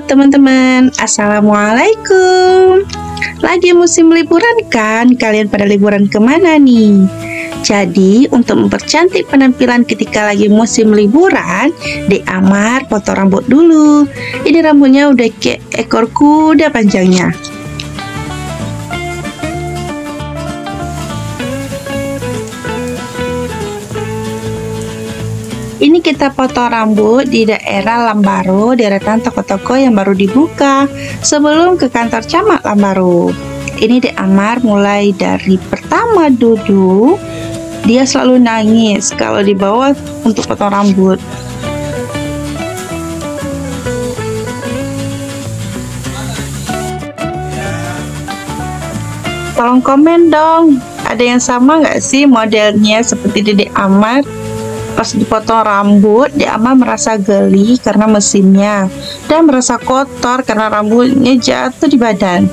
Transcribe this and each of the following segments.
teman-teman, assalamualaikum. Lagi musim liburan kan? Kalian pada liburan kemana nih? Jadi untuk mempercantik penampilan ketika lagi musim liburan, Dek Amar potong rambut dulu. Ini rambutnya udah kayak ekor kuda panjangnya. Ini kita potong rambut di daerah Lambaru, deretan toko-toko yang baru dibuka sebelum ke kantor camat Lambaru. Ini Dek Amar mulai dari pertama duduk, dia selalu nangis kalau dibawa untuk potong rambut. Tolong komen dong, ada yang sama nggak sih modelnya seperti Dek Amar? Pas dipotong rambut, Dek Amar merasa geli karena mesinnya dan merasa kotor karena rambutnya jatuh di badan.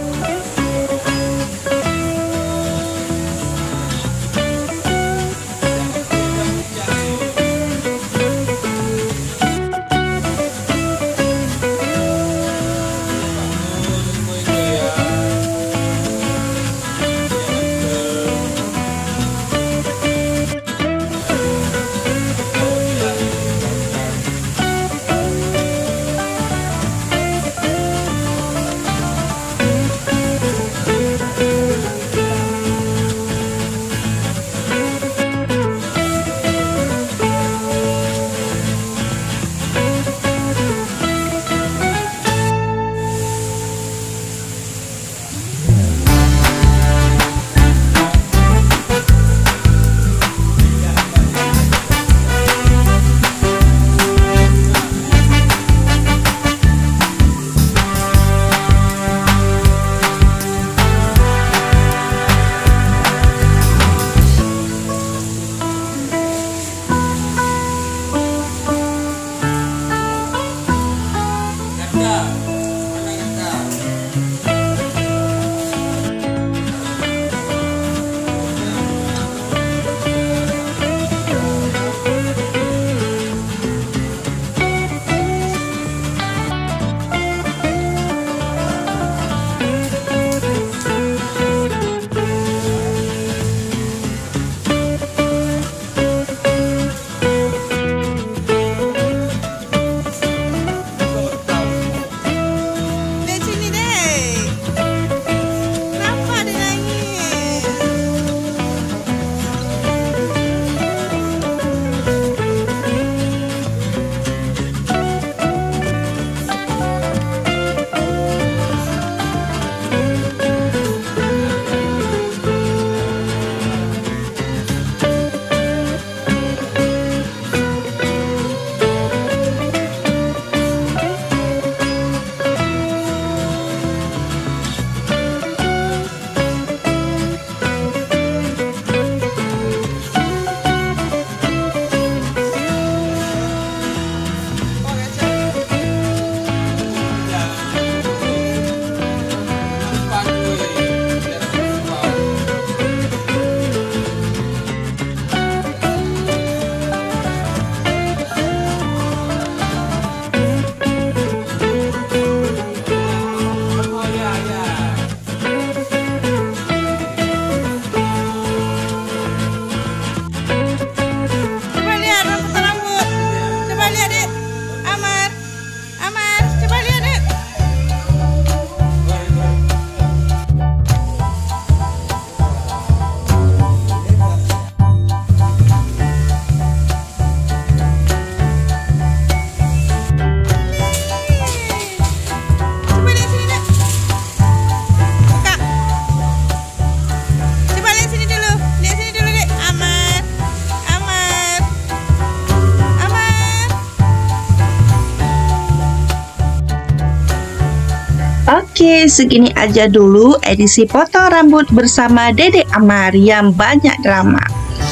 Oke, segini aja dulu edisi potong rambut bersama Dedek Amar yang banyak drama.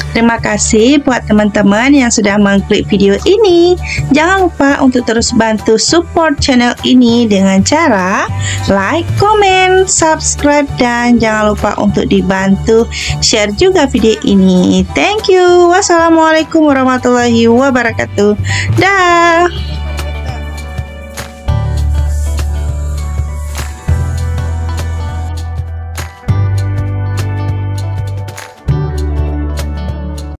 Terima kasih buat teman-teman yang sudah mengklik video ini. Jangan lupa untuk terus bantu support channel ini dengan cara like, comment, subscribe, dan jangan lupa untuk dibantu share juga video ini. Thank you. Wassalamualaikum warahmatullahi wabarakatuh. Dah.